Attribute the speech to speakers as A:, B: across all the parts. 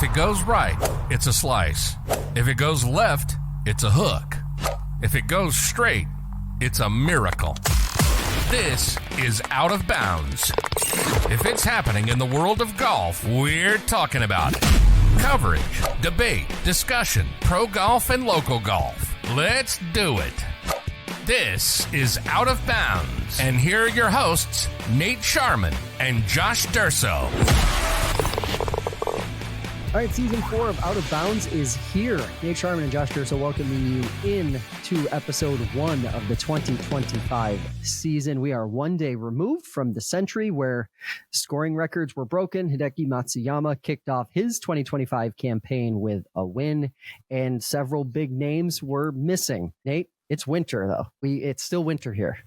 A: it goes right, it's a slice. If it goes left, it's a hook. If it goes straight, it's a miracle. This is Out of Bounds. If it's happening in the world of golf, we're talking about it. Coverage, debate, discussion, pro golf and local golf. Let's do it. This is Out of Bounds. And here are your hosts, Nate Sharman and Josh Durso.
B: All right, season 4 of Out of Bounds is here. Nate Sharman and Josh Durso welcoming you in to episode 1 of the 2025 season. We are one day removed from the Sentry, where scoring records were broken. Hideki Matsuyama kicked off his 2025 campaign with a win, and several big names were missing. Nate, it's winter, though. It's still winter here.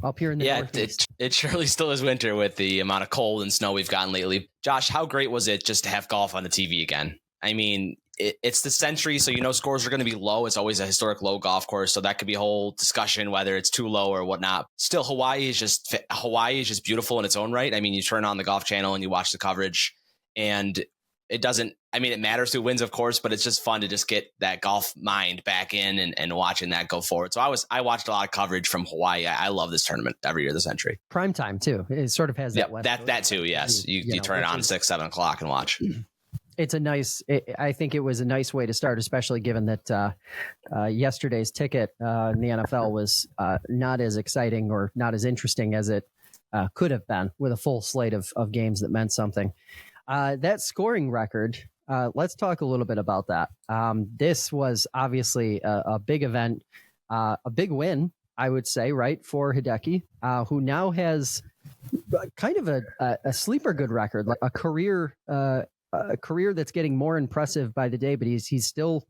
B: Up here in the Northeast.
C: It surely still is winter with the amount of cold and snow we've gotten lately. Josh, how great was it just to have golf on the TV again? I mean, it's the Sentry, so you know scores are going to be low. It's always a historic low golf course, so that could be a whole discussion whether it's too low or whatnot. Still, Hawaii is just beautiful in its own right. I mean, you turn on the Golf Channel and you watch the coverage, and it matters who wins, of course, but it's just fun to just get that golf mind back in and watching that go forward. So I watched a lot of coverage from Hawaii. I love this tournament every year, the Sentry.
B: Prime time, too. It sort of has that.
C: That too, yes. You turn it on 6, 7 o'clock and watch.
B: It's I think it was a nice way to start, especially given that yesterday's ticket in the NFL was not as exciting or not as interesting as it could have been, with a full slate of games that meant something. That scoring record, let's talk a little bit about that. This was obviously a big event, a big win, I would say, right, for Hideki, who now has kind of a sleeper good record, like a career that's getting more impressive by the day, but he's still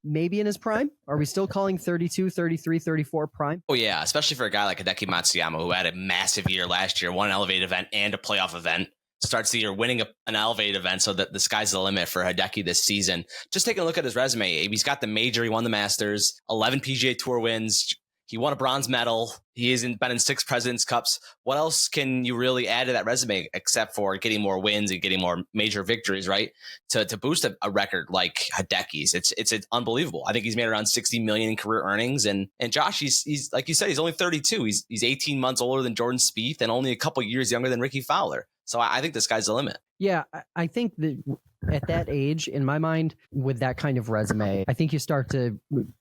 B: maybe in his prime. Are we still calling 32, 33, 34 prime?
C: Oh, yeah, especially for a guy like Hideki Matsuyama, who had a massive year last year, won an elevated event and a playoff event. Starts the year winning an elevated event, so that the sky's the limit for Hideki this season. Just taking a look at his resume, he's got the major, he won the Masters, 11 PGA Tour wins, he won a bronze medal, he has been in 6 President's Cups. What else can you really add to that resume except for getting more wins and getting more major victories, right? To boost a record like Hideki's, it's unbelievable. I think he's made around $60 million in career earnings, and Josh, he's like you said, he's only 32. He's 18 months older than Jordan Spieth and only a couple years younger than Ricky Fowler. So I think the sky's the limit.
B: Yeah, I think that at that age, in my mind, with that kind of resume, I think you start to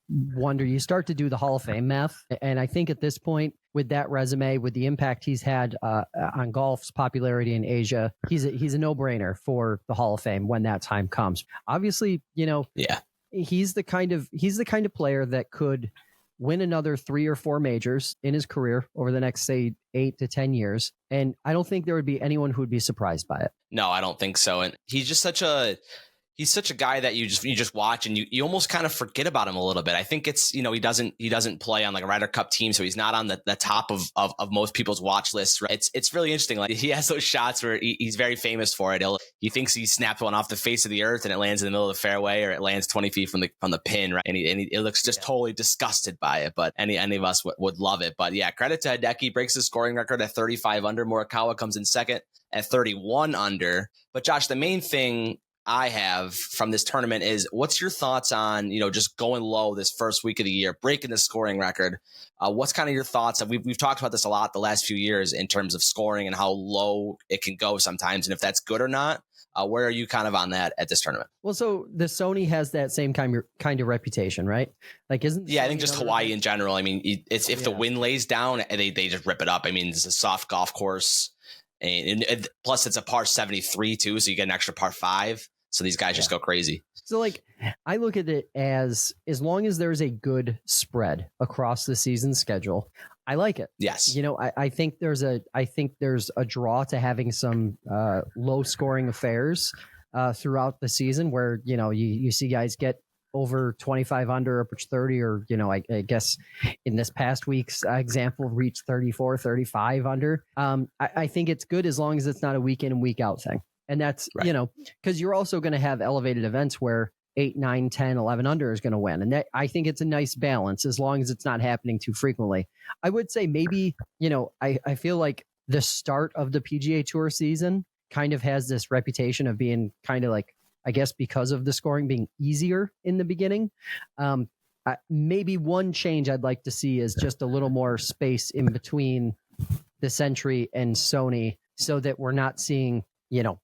B: wonder, you start to do the Hall of Fame math. And I think at this point, with that resume, with the impact he's had on golf's popularity in Asia, he's a no-brainer for the Hall of Fame when that time comes. Obviously, he's the kind of player that could win another 3 or 4 majors in his career over the next, say, 8 to 10 years. And I don't think there would be anyone who would be surprised by it.
C: No, I don't think so. And he's just such a guy that you just watch and you almost kind of forget about him a little bit. I think it's, he doesn't play on like a Ryder Cup team, so he's not on the top of most people's watch lists. Right? It's really interesting. Like, he has those shots where he's very famous for it. He thinks he snapped one off the face of the earth and it lands in the middle of the fairway, or it lands 20 feet from the pin, right? And he looks just totally disgusted by it. But any of us would love it. But yeah, credit to Hideki, breaks his scoring record at 35 under. Morikawa comes in second at 31 under. But Josh, the main thing I have from this tournament is, what's your thoughts on, just going low this first week of the year, breaking the scoring record? What's kind of your thoughts? We've talked about this a lot the last few years in terms of scoring and how low it can go sometimes, and if that's good or not. Where are you kind of on that at this tournament?
B: Well, so the Sony has that same kind of reputation, right? Like, isn't?
C: Yeah, I think just Hawaii in general. I mean, if the wind lays down, they just rip it up. I mean, it's a soft golf course, and plus it's a par 73 too, so you get an extra par 5. So these guys just go crazy. So like,
B: I look at it as long as there's a good spread across the season schedule, I like it.
C: Yes.
B: I think there's a draw to having some low scoring affairs throughout the season where, you see guys get over 25 under, approach 30, or, I guess in this past week's example, reach 34, 35 under. I think it's good as long as it's not a week in and week out thing. And that's, right. Because you're also going to have elevated events where 8, 9, 10, 11 under is going to win. And that, I think it's a nice balance as long as it's not happening too frequently. I would say maybe, I feel like the start of the PGA Tour season kind of has this reputation of being kind of like I guess because of the scoring being easier in the beginning. Maybe one change I'd like to see is just a little more space in between the Sentry and Sony, so that we're not seeing,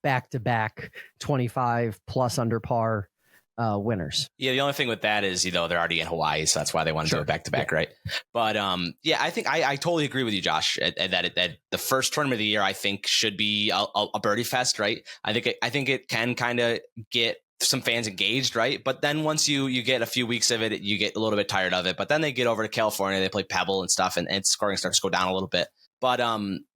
B: back-to-back 25 plus under par winners.
C: Yeah, the only thing with that is, they're already in Hawaii, so that's why they want to do it back-to-back, right? But I think I totally agree with you, Josh, that the first tournament of the year, I think, should be a birdie fest, right? I think it can kind of get some fans engaged, right? But then once you get a few weeks of it, you get a little bit tired of it. But then they get over to California, they play Pebble and stuff, and scoring starts to go down a little bit. But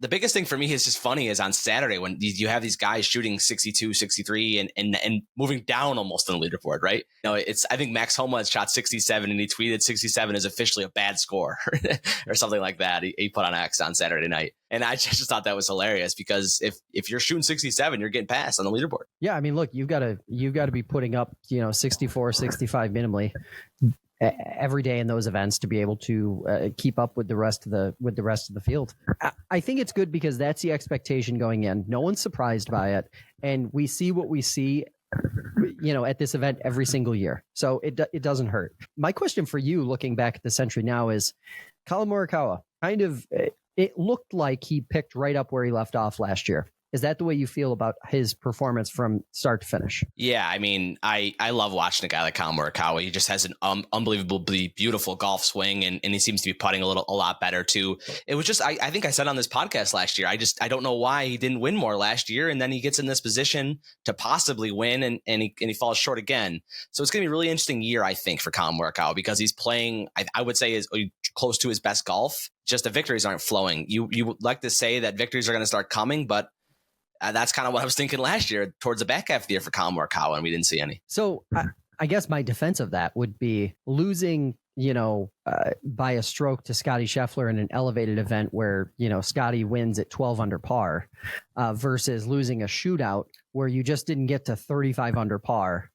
C: the biggest thing for me is just funny is on Saturday when you have these guys shooting 62, 63 and moving down almost on the leaderboard, right? I think Max Homa has shot 67 and he tweeted 67 is officially a bad score or something like that. He put on X on Saturday night. And I just thought that was hilarious because if you're shooting 67, you're getting passed on the leaderboard.
B: Yeah, I mean, look, you've got to be putting up, 64, 65 minimally every day in those events to be able to keep up with the rest of the field. I think it's good because that's the expectation going in. No one's surprised by it, and we see what we see, at this event every single year. So it doesn't hurt. My question for you, looking back at the Sentry now, is Collin Morikawa. Kind of, it looked like he picked right up where he left off last year. Is that the way you feel about his performance from start to finish? Yeah,
C: I mean, I love watching a guy like Collin Morikawa. He just has an unbelievably beautiful golf swing, and he seems to be putting a lot better too. It was just, I think I said on this podcast last year, I don't know why he didn't win more last year, and then he gets in this position to possibly win, and he falls short again. So it's going to be a really interesting year, I think, for Collin Morikawa because he's playing, I would say, is close to his best golf. Just the victories aren't flowing. You would like to say that victories are going to start coming, but that's kind of what I was thinking last year towards the back half of the year for Collin Morikawa, and we didn't see any.
B: So I guess my defense of that would be losing, by a stroke to Scottie Scheffler in an elevated event where, Scottie wins at 12 under par versus losing a shootout where you just didn't get to 35 under par.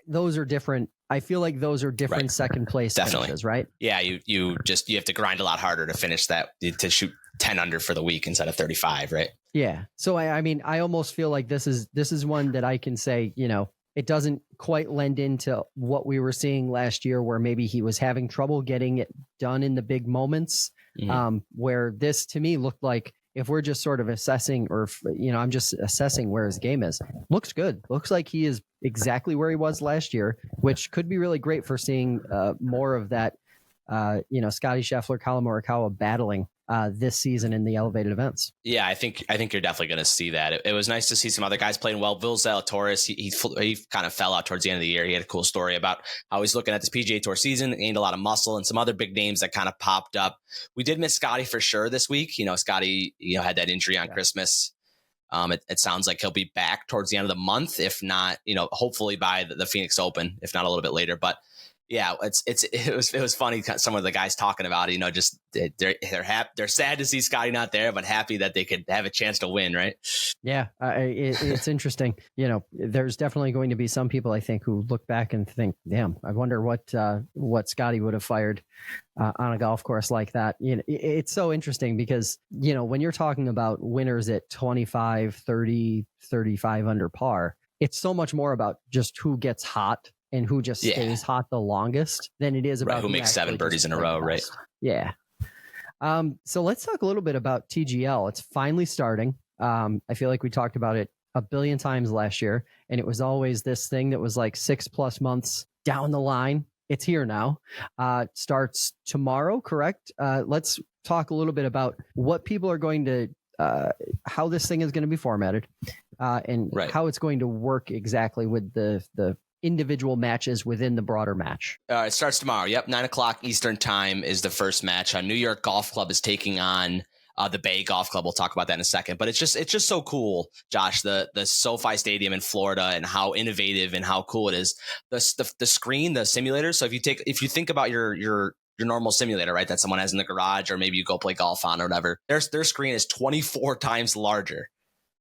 B: Those are different. I feel like those are different second place finishes, right? Yeah,
C: you have to grind a lot harder to finish that, to shoot 10 under for the week instead of 35, right?
B: Yeah. So I mean, I almost feel like this is one that I can say, it doesn't quite lend into what we were seeing last year, where maybe he was having trouble getting it done in the big moments. Mm-hmm. Where this to me looked like, if we're just sort of assessing, or I'm just assessing where his game is, looks good. Looks like he is exactly where he was last year, which could be really great for seeing more of that. Scottie Scheffler, Collin Morikawa battling this season in the elevated events.
C: Yeah, I think you're definitely going to see that. It was nice to see some other guys playing well. Will Zalatoris, he kind of fell out towards the end of the year. He had a cool story about how he's looking at this PGA Tour season, gained a lot of muscle, and some other big names that kind of popped up. We did miss Scottie for sure this week. Scottie, had that injury on Christmas. It sounds like he'll be back towards the end of the month, if not, hopefully by the Phoenix Open, if not a little bit later. But yeah, it was funny. Some of the guys talking about it, just they're sad to see Scottie not there, but happy that they could have a chance to win, right?
B: Yeah, it's interesting. There's definitely going to be some people, I think, who look back and think, "Damn, I wonder what Scottie would have fired on a golf course like that." It's so interesting because when you're talking about winners at 25, 30, 35 under par, it's so much more about just who gets hot and who just stays hot the longest than it is about
C: who makes 7 birdies in a row, right?
B: Yeah. So let's talk a little bit about TGL. It's finally starting. I feel like we talked about it a billion times last year, and it was always this thing that was like 6+ months down the line. It's here now. Starts tomorrow, correct? Let's talk a little bit about what people are going to, how this thing is going to be formatted, and how it's going to work exactly with the individual matches within the broader match.
C: It starts tomorrow. Yep. 9:00 Eastern time is the first match. New York Golf Club is taking on the Bay Golf Club. We'll talk about that in a second, but it's just so cool, Josh, the SoFi Stadium in Florida and how innovative and how cool it is. The screen, the simulator. So if you think about your normal simulator, right, that someone has in the garage, or maybe you go play golf on or whatever, their screen is 24 times larger.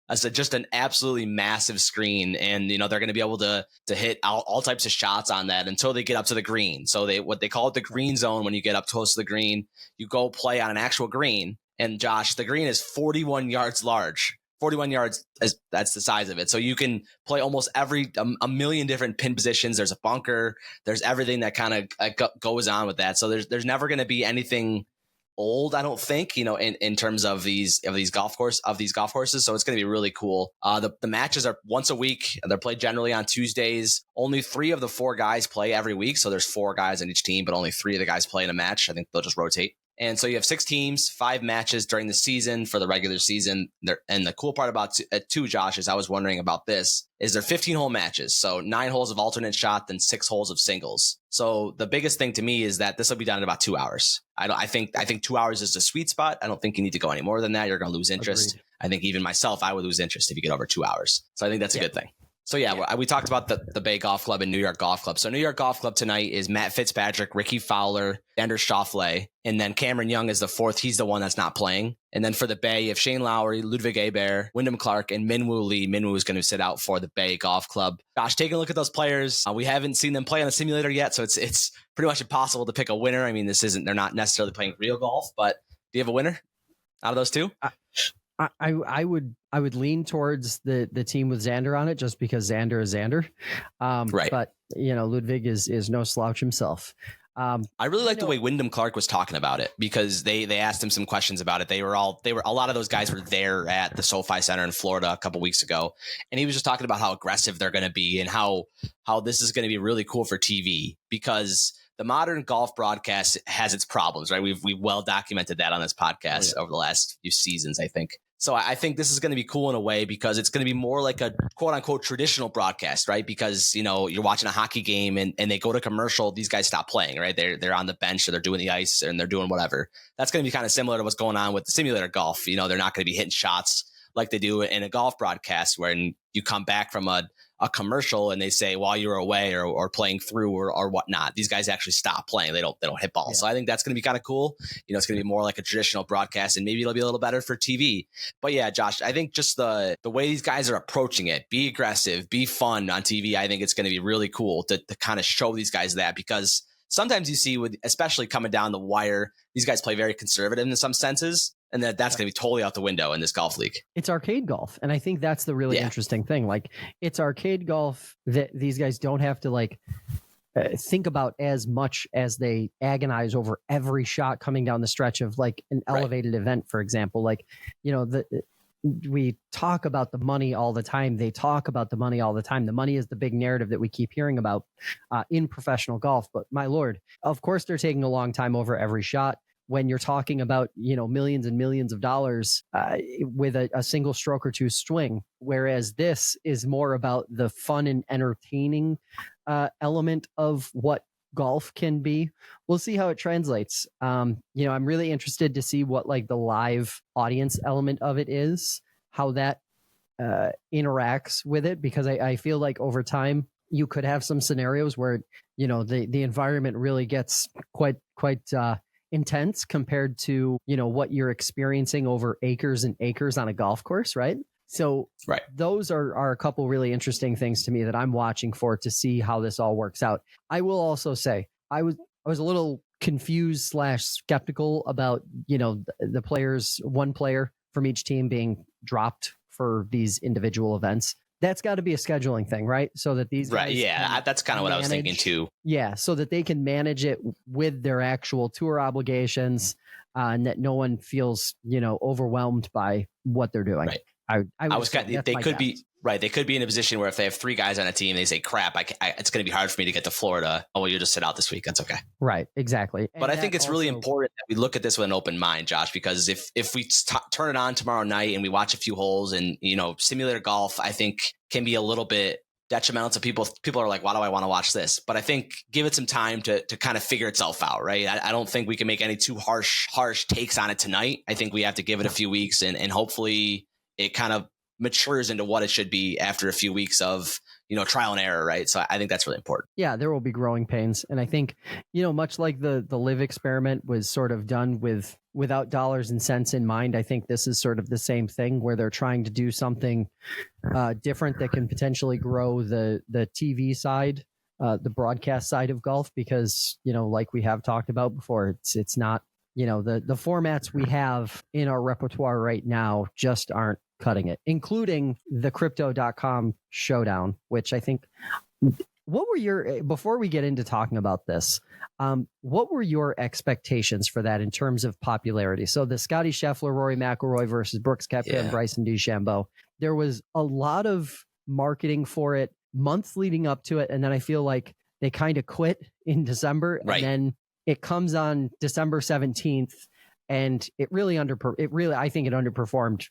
C: As just an absolutely massive screen, and they're going to be able to hit all types of shots on that until they get up to the green. So what they call it the green zone. When you get up close to the green, you go play on an actual green. And Josh, the green is 41 yards large. 41 yards, that's the size of it. So you can play almost a million different pin positions. There's a bunker. There's everything that kind of goes on with that. So there's never going to be anything old, I don't think, in terms of these golf courses. So it's going to be really cool. The matches are once a week. They're played generally on Tuesdays. Only 3 of the 4 guys play every week. So there's 4 guys on each team, but only 3 of the guys play in a match. I think they'll just rotate. And so you have 6 teams, 5 matches during the season for the regular season. And the cool part about too, Josh, is I was wondering about this, is they're 15-hole matches. So 9 holes of alternate shot, then 6 holes of singles. So the biggest thing to me is that this will be done in about 2 hours. I think 2 hours is the sweet spot. I don't think you need to go any more than that. You're going to lose interest. Agreed. I think even myself, I would lose interest if you get over 2 hours. So I think that's a good thing. So we talked about the Bay Golf Club and New York Golf Club. So New York Golf Club tonight is Matt Fitzpatrick, Ricky Fowler, Xander Schauffele, and then Cameron Young is the 4th. He's the one that's not playing. And then for the Bay, you have Shane Lowry, Ludwig Hebert, Wyndham Clark, and Minwoo Lee. Minwoo is going to sit out for the Bay Golf Club. Josh, taking a look at those players, we haven't seen them play on a simulator yet, so it's pretty much impossible to pick a winner. I mean, they're not necessarily playing real golf, but do you have a winner out of those two?
B: I would lean towards the team with Xander on it, just because Xander is Xander.
C: Right.
B: But Ludwig is no slouch himself.
C: I really like the way Wyndham Clark was talking about it, because they asked him some questions about it. They were a lot of those guys were there at the SoFi Center in Florida a couple weeks ago, and he was just talking about how aggressive they're going to be and how this is going to be really cool for TV, because the modern golf broadcast has its problems, right? We've well documented that on this podcast over the last few seasons, I think. So I think this is going to be cool in a way, because it's going to be more like a quote unquote traditional broadcast, right? Because, you're watching a hockey game and they go to commercial, these guys stop playing, right? They're on the bench, or they're doing the ice, and they're doing whatever. That's going to be kind of similar to what's going on with the simulator golf. They're not going to be hitting shots like they do in a golf broadcast, when you come back from a commercial and they say while you're away or playing through or whatnot, these guys actually stop playing. They don't hit balls. Yeah. So I think that's going to be kind of cool. It's going to be more like a traditional broadcast, and maybe it'll be a little better for TV. But yeah, Josh, I think just the way these guys are approaching it, be aggressive, be fun on TV. I think it's going to be really cool to kind of show these guys that, because sometimes you see especially coming down the wire, these guys play very conservative in some senses. And that's going to be totally out the window in this golf league.
B: It's arcade golf. And I think that's the really interesting thing. Like, it's arcade golf that these guys don't have to think about as much as they agonize over every shot coming down the stretch of like an elevated event, for example. Like, we talk about the money all the time. They talk about the money all the time. The money is the big narrative that we keep hearing about in professional golf. But my Lord, of course, they're taking a long time over every shot. When you're talking about, millions and millions of dollars with a single stroke or two swing, whereas this is more about the fun and entertaining element of what golf can be. We'll see how it translates. I'm really interested to see what the live audience element of it is, how that interacts with it, because I feel like over time you could have some scenarios where, the environment really gets quite intense compared to what you're experiencing over acres and acres on a golf course, right? So those are a couple really interesting things to me that I'm watching for, to see how this all works out. I will also say I was a little confused / skeptical about the players, one player from each team being dropped for these individual events. That's got to be a scheduling thing, right? So that these guys
C: that's kind of what I was thinking too.
B: Yeah, so that they can manage it with their actual tour obligations, and that no one feels overwhelmed by what they're doing.
C: Right. They could be in a position where if they have 3 guys on a team, they say, crap, it's going to be hard for me to get to Florida. Oh, well, you'll just sit out this week. That's okay.
B: Right. Exactly.
C: But I think it's really important that we look at this with an open mind, Josh, because if we turn it on tomorrow night and we watch a few holes, and, simulator golf, I think can be a little bit detrimental to people. People are like, why do I want to watch this? But I think give it some time to kind of figure itself out, right? I don't think we can make any too harsh takes on it tonight. I think we have to give it a few weeks, and hopefully it kind of matures into what it should be after a few weeks of, trial and error, right? So I think that's really important.
B: Yeah, there will be growing pains. And I think, much like the live experiment was sort of done without dollars and cents in mind, I think this is sort of the same thing, where they're trying to do something different that can potentially grow the TV side, the broadcast side of golf, because, like we have talked about before, it's not, the formats we have in our repertoire right now just aren't cutting it, including the crypto.com showdown, which I think, before we get into talking about this, what were your expectations for that in terms of popularity? So the Scottie Scheffler, Rory McIlroy versus Brooks Koepka and Bryson DeChambeau, there was a lot of marketing for it months leading up to it. And then I feel like they kind of quit in December, and then it comes on December 17th, and I think it underperformed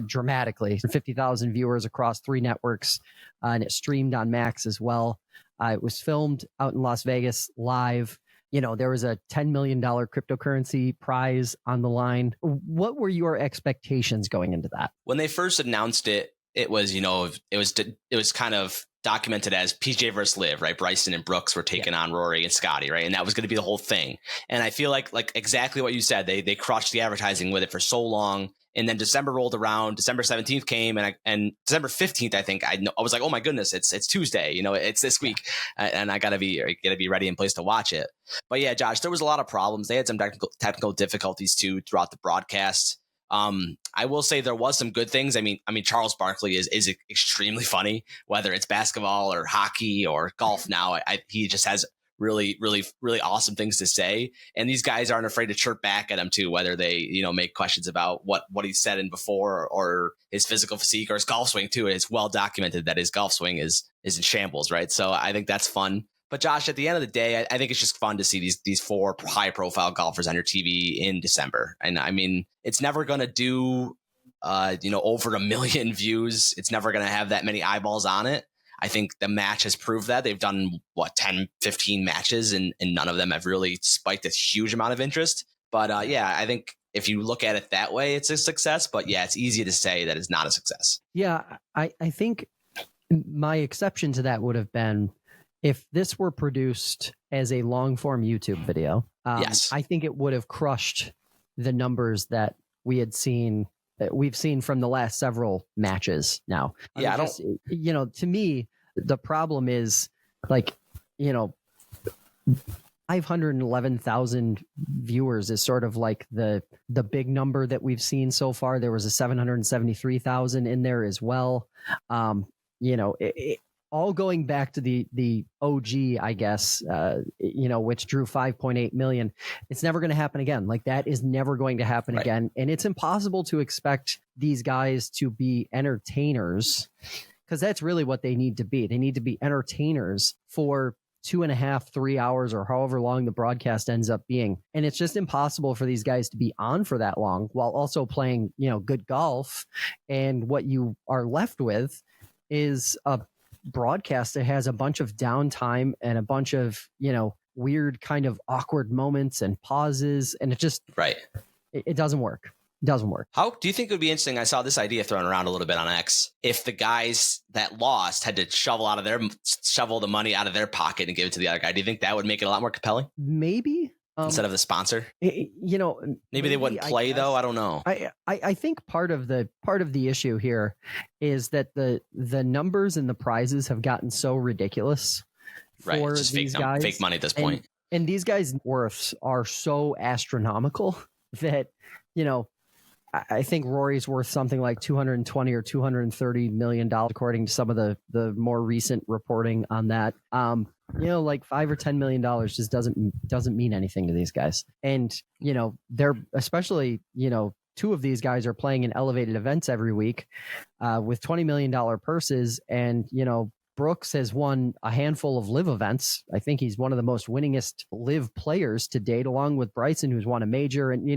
B: dramatically. 50,000 viewers across 3 networks, and it streamed on Max as well. It was filmed out in Las Vegas live. There was a $10 million cryptocurrency prize on the line. What were your expectations going into that?
C: When they first announced it, it was kind of documented as PGA versus Live, right? Bryson and Brooks were taking on Rory and Scottie, right? And that was going to be the whole thing. And I feel like exactly what you said, they crushed the advertising with it for so long. And then December rolled around, December 17th came, and December 15th, I think I was like, oh my goodness, it's Tuesday, it's this week, and I gotta be ready in place to watch it. But yeah, Josh, there was a lot of problems. They had some technical difficulties too throughout the broadcast. I will say there was some good things. I mean, Charles Barkley is extremely funny, whether it's basketball or hockey or golf. Now, he just has really, really, really awesome things to say. And these guys aren't afraid to chirp back at him too, whether they, make questions about what he said in before, or his physical physique or his golf swing too. It's well documented that his golf swing is in shambles, right? So I think that's fun. But Josh, at the end of the day, I think it's just fun to see these 4 high profile golfers on your TV in December. And I mean, it's never going to do, over 1 million views. It's never going to have that many eyeballs on it. I think the match has proved that. They've done 10, 15 matches, and none of them have really spiked a huge amount of interest. But I think if you look at it that way, it's a success. But yeah, it's easy to say that it's not a success.
B: Yeah, I think my exception to that would have been if this were produced as a long form YouTube video.
C: Yes,
B: I think it would have crushed the numbers that we've seen from the last several matches now.
C: Yeah,
B: to me, the problem is 511,000 viewers is sort of like the big number that we've seen so far. There was a 773,000 in there as well. All going back to the OG, I guess, which drew 5.8 million. It's never going to happen again. Like, that is never going to happen again. And it's impossible to expect these guys to be entertainers, because that's really what they need to be. They need to be entertainers for 2.5, 3 hours, or however long the broadcast ends up being. And it's just impossible for these guys to be on for that long while also playing, good golf. And what you are left with is a broadcast that has a bunch of downtime and a bunch of weird kind of awkward moments and pauses, and it just it doesn't work. How
C: do you think it would be interesting? I saw this idea thrown around a little bit on X. If the guys that lost had to shovel the money out of their pocket and give it to the other guy, do you think that would make it a lot more compelling?
B: Maybe.
C: Instead of the sponsor, maybe they wouldn't play though. I don't know.
B: I think part of the issue here is that the numbers and the prizes have gotten so ridiculous for
C: just
B: these guys.
C: Fake money at this point.
B: And these guys' worths are so astronomical that, I think Rory's worth something like $220 or $230 million, according to some of the more recent reporting on that. Like $5 or $10 million just doesn't mean anything to these guys. And, they're especially, 2 of these guys are playing in elevated events every week with $20 million purses. And, Brooks has won a handful of live events. I think he's one of the most winningest live players to date, along with Bryson, who's won a major. And,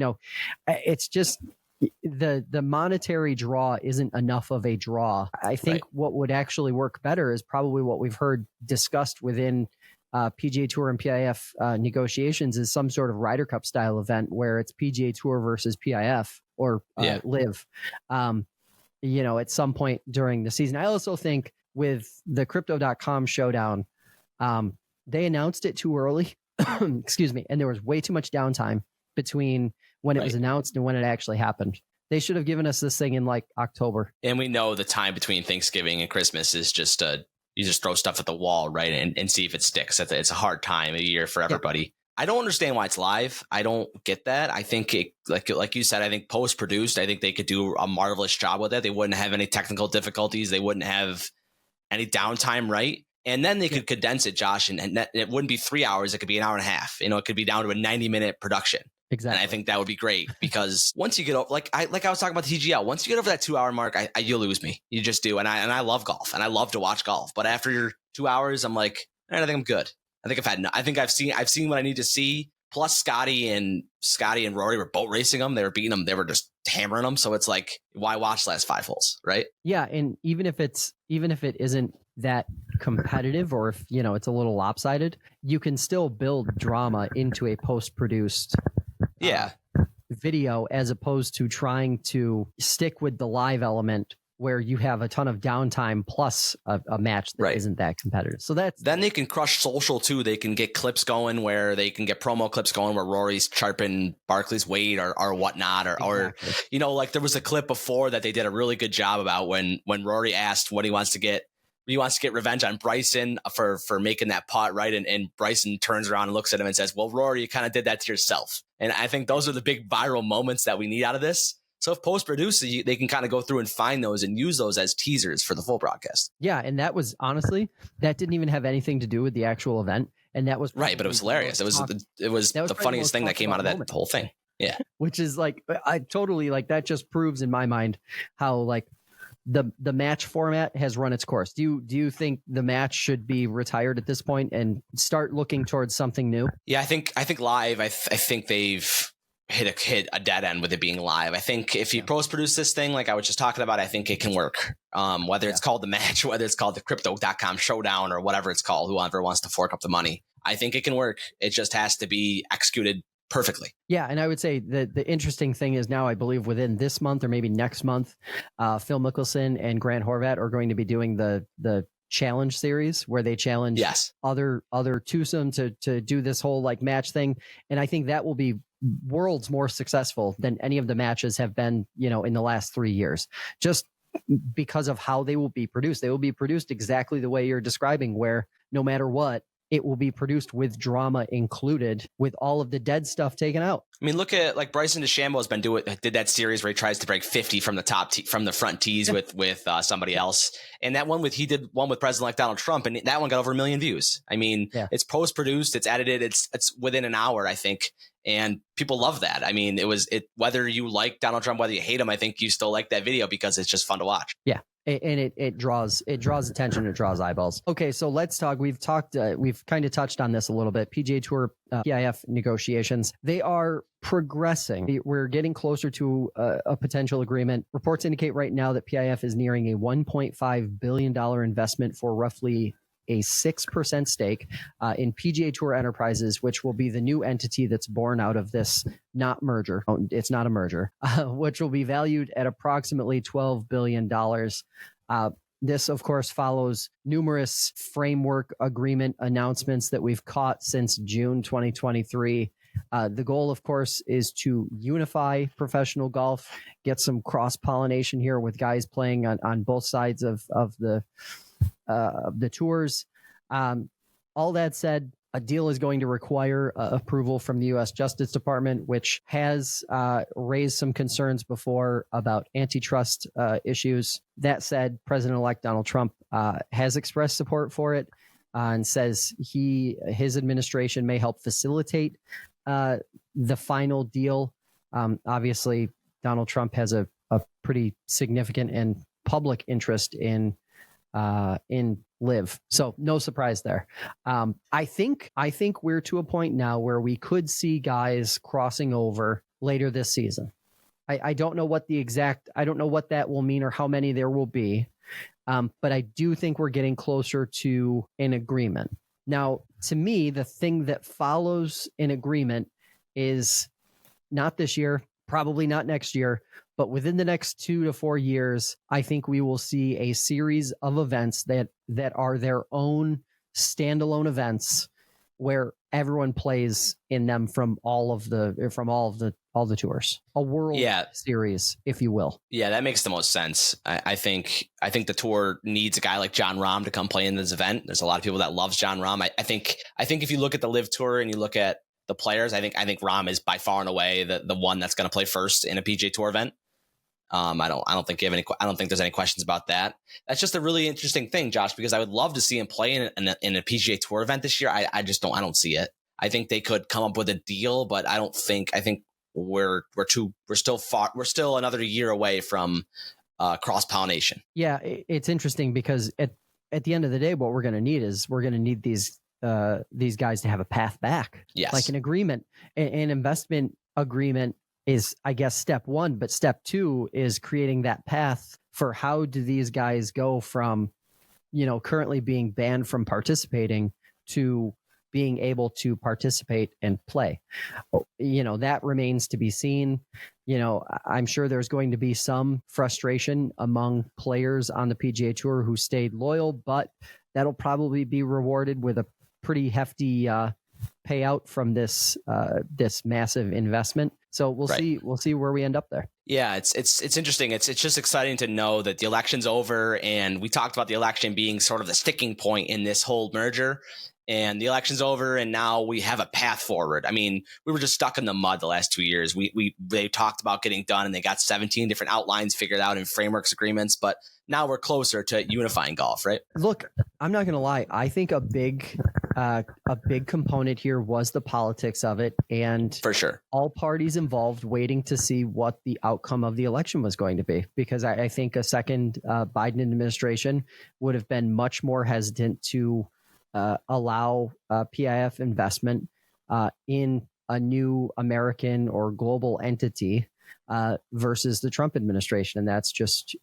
B: it's just the monetary draw isn't enough of a draw. I think what would actually work better is probably what we've heard discussed within PGA Tour and PIF negotiations, is some sort of Ryder Cup style event where it's PGA Tour versus PIF or live, at some point during the season. I also think with the crypto.com showdown, they announced it too early, excuse me. And there was way too much downtime between when it was announced and when it actually happened. They should have given us this thing in like October.
C: And we know the time between Thanksgiving and Christmas is just you just throw stuff at the wall, right? And see if it sticks. It's a hard time of year for everybody. I don't understand why it's live. I don't get that. I think it, like you said, I think post-produced, I think they could do a marvelous job with it. They wouldn't have any technical difficulties. They wouldn't have any downtime, right? And then they could condense it, Josh, and it wouldn't be 3 hours. It could be an hour and a half. You know, it could be down to a 90-minute production.
B: Exactly.
C: And I think that would be great because once you get over, like I was talking about the TGL, once you get over that 2 hour mark, you lose me. You just do. And I love golf and I love to watch golf. But after your 2 hours, I'm like, all right, I think I'm good. I've seen what I need to see. Plus Scottie and Rory were boat racing them. They were beating them. They were just hammering them. So it's like, why watch the last 5 holes, right?
B: Yeah. And even if it isn't that competitive, or if, you know, it's a little lopsided, you can still build drama into a post-produced video, as opposed to trying to stick with the live element where you have a ton of downtime plus a match that isn't that competitive. So then
C: they can crush social too. They can get clips going where they can get promo clips going where Rory's chirping Barkley's weight or whatnot, or you know, like there was a clip before that they did a really good job about when Rory asked what he wants to get revenge on Bryson for making that putt, right? And Bryson turns around and looks at him and says, well, Rory, you kind of did that to yourself. And I think those are the big viral moments that we need out of this. So if post-produced, they can kind of go through and find those and use those as teasers for the full broadcast.
B: Yeah, and that was, honestly, that didn't even have anything to do with the actual event. And that was
C: right, but it was hilarious. It was the funniest thing that came out of that whole thing. Yeah.
B: Which is like, I totally, like, that just proves in my mind how, like, the match format has run its course. Do you think the match should be retired at this point and start looking towards something new?
C: Yeah, I think live. I think they've hit a dead end with it being live. I think if you post-produce this thing, like I was just talking about, I think it can work. Whether it's called the match, whether it's called the crypto.com showdown or whatever it's called, whoever wants to fork up the money, I think it can work. It just has to be executed perfectly.
B: Yeah, and I would say that the interesting thing is now, I believe within this month or maybe next month, Phil Mickelson and Grant Horvat are going to be doing the challenge series where they challenge other twosome to do this whole like match thing, and I think that will be worlds more successful than any of the matches have been, you know, in the last 3 years, just because of how they will be produced. They will be produced exactly the way you're describing, where no matter what, it will be produced with drama included, with all of the dead stuff taken out.
C: I mean, look at like Bryson DeChambeau has been did that series where he tries to break 50 from the from the front tees with somebody else, and that one he did one with President-elect Donald Trump, and that one got over 1 million views. I mean, it's post-produced, it's edited, it's within an hour, I think, and people love that. I mean, whether you like Donald Trump, whether you hate him, I think you still like that video because it's just fun to watch.
B: Yeah. And it draws attention, it draws eyeballs. Okay, so let's talk. We've kind of touched on this a little bit. PGA Tour PIF negotiations, they are progressing. We're getting closer to a potential agreement. Reports indicate right now that PIF is nearing a $1.5 billion investment for roughly a 6% stake in PGA Tour Enterprises, which will be the new entity that's born out of this merger. It's not a merger, which will be valued at approximately $12 billion. This, of course, follows numerous framework agreement announcements that we've caught since June 2023. The goal, of course, is to unify professional golf, get some cross-pollination here with guys playing on both sides of the tours. All that said, a deal is going to require approval from the U.S. Justice Department, which has raised some concerns before about antitrust issues. That said, President-elect Donald Trump has expressed support for it and says his administration may help facilitate the final deal. Obviously, Donald Trump has a pretty significant and public interest in live. So no surprise there. I think we're to a point now where we could see guys crossing over later this season. I don't know what I don't know what that will mean or how many there will be. But I do think we're getting closer to an agreement. Now, to me, the thing that follows an agreement is not this year, probably not next year, but within the next 2 to 4 years, I think we will see a series of events that are their own standalone events where everyone plays in them from all the tours. A World Series, if you will.
C: Yeah, that makes the most sense. I think the tour needs a guy like Jon Rahm to come play in this event. There's a lot of people that loves Jon Rahm. I think if you look at the Live Tour and you look at the players. I think Rahm is by far and away the one that's going to play first in a PGA Tour event. I don't think there's any questions about that. That's just a really interesting thing, Josh, because I would love to see him play in a PGA Tour event this year. I don't see it. I think they could come up with a deal, but I think we're still another year away from cross pollination.
B: Yeah, it's interesting because at the end of the day, what we're going to need is these guys to have a path back.
C: Yes.
B: Like an agreement, an investment agreement is, I guess, step one, but step two is creating that path for how do these guys go from, currently being banned from participating to being able to participate and play. That remains to be seen. I'm sure there's going to be some frustration among players on the PGA Tour who stayed loyal, but that'll probably be rewarded with a pretty hefty payout from this massive investment. So we'll see where we end up there.
C: Yeah, it's interesting. It's just exciting to know that the election's over, and we talked about the election being sort of the sticking point in this whole merger. And the election's over, and now we have a path forward. I mean, we were just stuck in the mud the last 2 years. They talked about getting done, and they got 17 different outlines figured out in frameworks agreements. But now we're closer to unifying golf, right?
B: Look, I'm not going to lie. I think a big component here was the politics of it, and
C: for sure,
B: all parties involved waiting to see what the outcome of the election was going to be. Because I think a second Biden administration would have been much more hesitant to allow PIF investment in a new American or global entity versus the Trump administration. And that's just,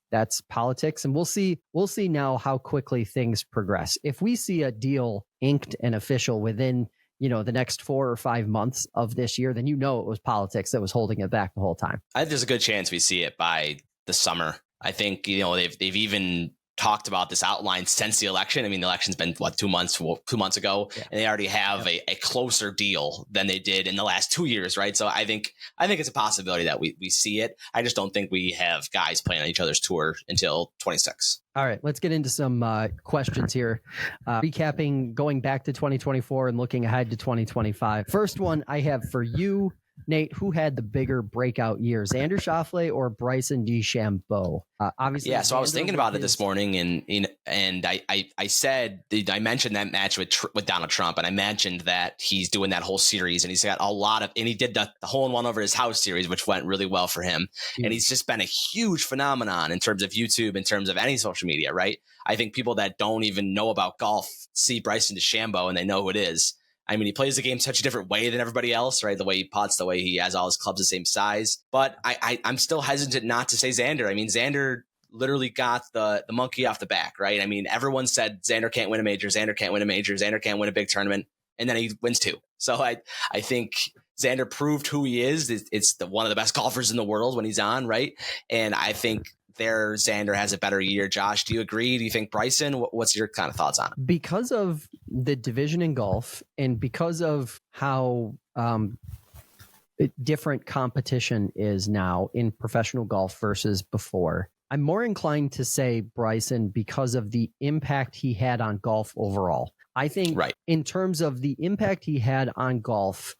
B: that's politics. And we'll see now how quickly things progress. If we see a deal inked and official within, the next 4 or 5 months of this year, then it was politics that was holding it back the whole time.
C: I think there's a good chance we see it by the summer. I think, they've even talked about this outline since the election. I mean, the election's been 2 months ago, and they already have a closer deal than they did in the last 2 years, right? So I think it's a possibility that we see it. I just don't think we have guys playing on each other's tour until 26.
B: All right, let's get into some questions here. Recapping, going back to 2024 and looking ahead to 2025. First one I have for you, Nate, who had the bigger breakout year, Xander Schauffele or Bryson DeChambeau? Obviously,
C: yeah. So I was thinking about it this morning, and I said I mentioned that match with Donald Trump, and I mentioned that he's doing that whole series, and he's got a lot of, and he did the hole-in-one over his house series, which went really well for him, and he's just been a huge phenomenon in terms of YouTube, in terms of any social media, right? I think people that don't even know about golf see Bryson DeChambeau and they know who it is. I mean, he plays the game such a different way than everybody else, right? The way he putts, the way he has all his clubs the same size. But I'm still hesitant not to say Xander. I mean, Xander literally got the monkey off the back, right? I mean, everyone said Xander can't win a major, Xander can't win a major, Xander can't win a big tournament, and then he wins 2. So I think Xander proved who he is. It's one of the best golfers in the world when he's on, right? And I think Xander has a better year. Josh, do you agree? Do you think Bryson? What's your kind of thoughts on it?
B: Because of the division in golf and because of how different competition is now in professional golf versus before, I'm more inclined to say Bryson because of the impact he had on golf overall. I think in terms of the impact he had on golf,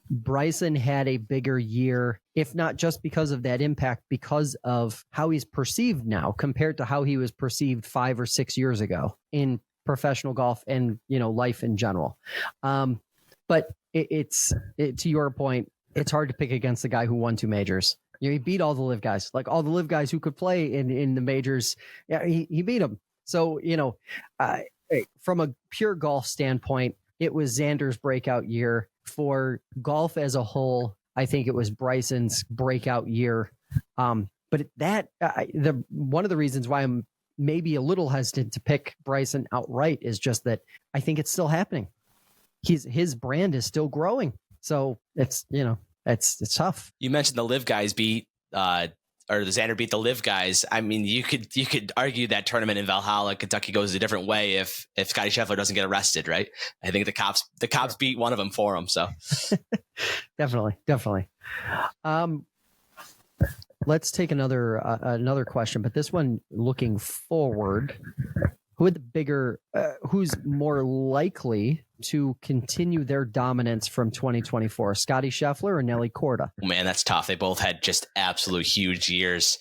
B: Bryson had a bigger year, if not just because of that impact, because of how he's perceived now compared to how he was perceived 5 or 6 years ago in professional golf and, life in general. But it's to your point, it's hard to pick against the guy who won 2 majors. He beat all the live guys, like all the live guys who could play in the majors. Yeah, he beat them. So, from a pure golf standpoint, it was Xander's breakout year. For golf as a whole, I think it was Bryson's breakout year. But one of the reasons why I'm maybe a little hesitant to pick Bryson outright is just that I think it's still happening. His brand is still growing. So it's tough.
C: You mentioned the live guys or the Xander beat the live guys. I mean, you could argue that tournament in Valhalla, Kentucky goes a different way if Scottie Scheffler doesn't get arrested, right? I think the cops beat one of them for him. So
B: definitely. Let's take another question, but this one looking forward. who's more likely to continue their dominance from 2024, Scottie Scheffler or Nelly Korda?
C: Man, that's tough. They both had just absolute huge years.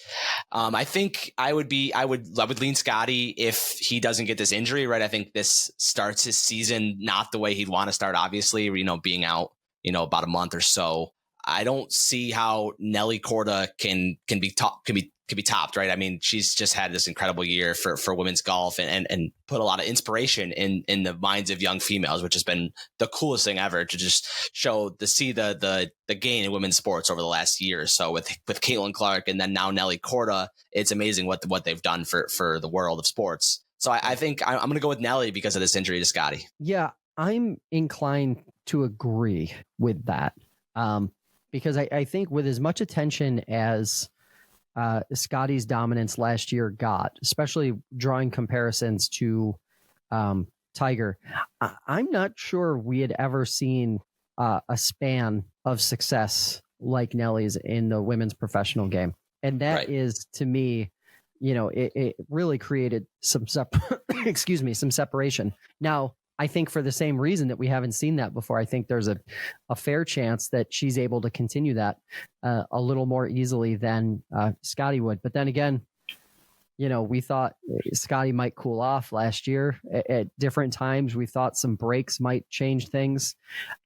C: I think I would lean Scottie if he doesn't get this injury, right? I think this starts his season not the way he'd want to start, obviously, being out, about a month or so. I don't see how Nelly Korda can be topped, right? I mean, she's just had this incredible year for women's golf and put a lot of inspiration in the minds of young females, which has been the coolest thing ever to just see the gain in women's sports over the last year or so with Caitlin Clark and then now Nelly Korda. It's amazing what they've done for the world of sports. So I think I'm going to go with Nelly because of this injury to Scottie.
B: Yeah, I'm inclined to agree with that. Because I think with as much attention as Scottie's dominance last year got, especially drawing comparisons to Tiger, I'm not sure we had ever seen a span of success like Nelly's in the women's professional game. And that is, to me, it really created some separation. Now, I think for the same reason that we haven't seen that before, I think there's a fair chance that she's able to continue that a little more easily than Scottie would. But then again, we thought Scottie might cool off last year at different times. We thought some breaks might change things.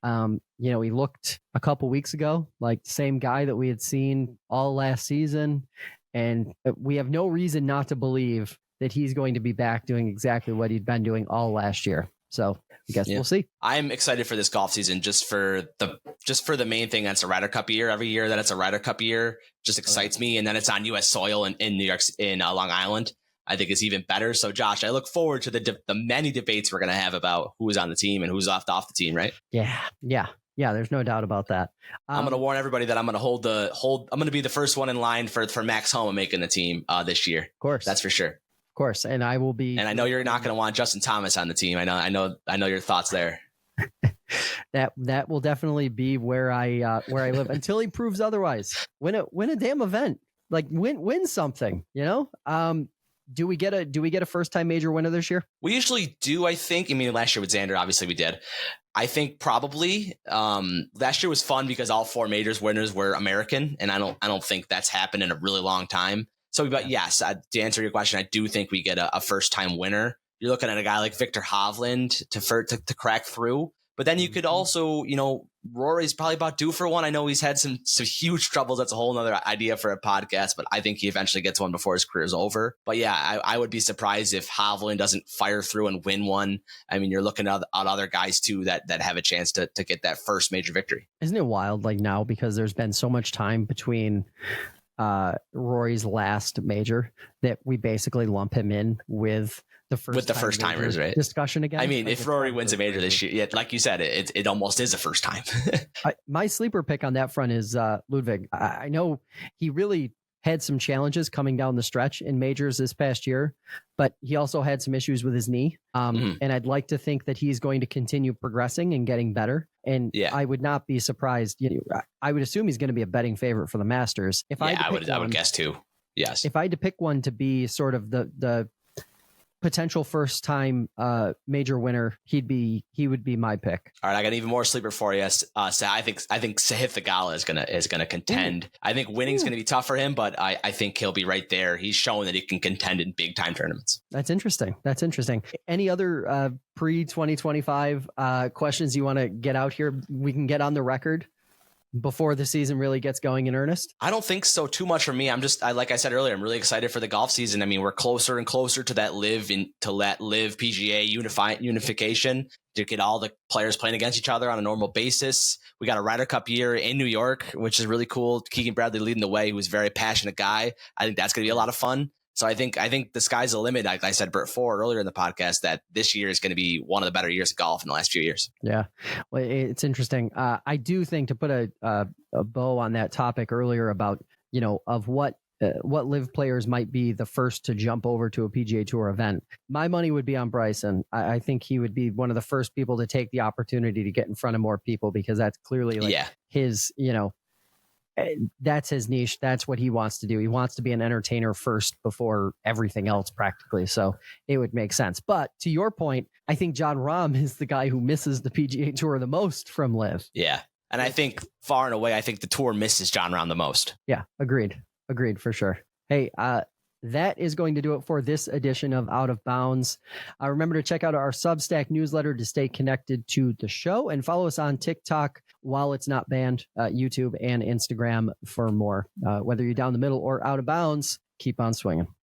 B: He looked a couple weeks ago like the same guy that we had seen all last season. And we have no reason not to believe that he's going to be back doing exactly what he'd been doing all last year. So I guess we'll see. I'm
C: excited for this golf season just for the main thing. That's a Ryder Cup year. Every year that it's a Ryder Cup year just excites me. And then it's on U.S. soil in New York, in Long Island. I think it's even better. So Josh, I look forward to the many debates we're going to have about who is on the team and who's off the team. Right?
B: Yeah. There's no doubt about that.
C: I'm going to warn everybody that I'm going to I'm going to be the first one in line for Max Homa making the team this year.
B: Of course,
C: that's for sure.
B: Course, and I will be.
C: And I know you're not going to want Justin Thomas on the team. I know your thoughts there.
B: that will definitely be where I live until he proves otherwise. Win a damn event, like win something. Do we get a first time major winner this year?
C: We usually do. I think. I mean, last year with Xander, obviously we did. I think probably last year was fun because all 4 majors winners were American, and I don't think that's happened in a really long time. So, but yes, to answer your question, I do think we get a first-time winner. You're looking at a guy like Victor Hovland to crack through. But then you could also, Rory's probably about due for one. I know he's had some huge troubles. That's a whole nother idea for a podcast, but I think he eventually gets one before his career is over. But yeah, I would be surprised if Hovland doesn't fire through and win one. I mean, you're looking at other guys too that have a chance to get that first major victory.
B: Isn't it wild, like now, because there's been so much time between Rory's last major that we basically lump him in with the first
C: timers, right?
B: Discussion again.
C: I mean, if Rory wins a major this year, like you said, it almost is a first time.
B: My sleeper pick on that front is Ludwig. I know he really had some challenges coming down the stretch in majors this past year, but he also had some issues with his knee. And I'd like to think that he's going to continue progressing and getting better. And I would not be surprised. I would assume he's going to be a betting favorite for the Masters.
C: I would guess too. Yes.
B: If I had to pick one to be sort of the potential first time major winner, he would be my pick.
C: All right, I got even more sleeper for you. So I think Sahith Theegala is gonna contend. Ooh. I think winning's gonna be tough for him, but I think he'll be right there. He's shown that he can contend in big time tournaments.
B: That's interesting. Any other pre-2025 questions you want to get out here? We can get on the record before the season really gets going in earnest?
C: I don't think so too much for me. Like I said earlier, I'm really excited for the golf season. I mean, we're closer and closer to that live PGA unification to get all the players playing against each other on a normal basis. We got a Ryder Cup year in New York, which is really cool. Keegan Bradley leading the way, who's a very passionate guy. I think that's going to be a lot of fun. So I think the sky's the limit. Like I said before earlier in the podcast, that this year is going to be one of the better years of golf in the last few years.
B: Yeah, well, it's interesting. I do think, to put a bow on that topic earlier about, of what live players might be the first to jump over to a PGA Tour event, my money would be on Bryson. I think he would be one of the first people to take the opportunity to get in front of more people, because that's clearly his, that's his niche. That's what he wants to do. He wants to be an entertainer first before everything else practically. So it would make sense. But to your point, I think Jon Rahm is the guy who misses the PGA Tour the most from LIV.
C: Yeah. And I think far and away, I think the tour misses Jon Rahm the most.
B: Yeah, agreed for sure. Hey, that is going to do it for this edition of Out of Bounds. Remember to check out our Substack newsletter to stay connected to the show, and follow us on TikTok while it's not banned, YouTube and Instagram for more. Whether you're down the middle or out of bounds, keep on swinging.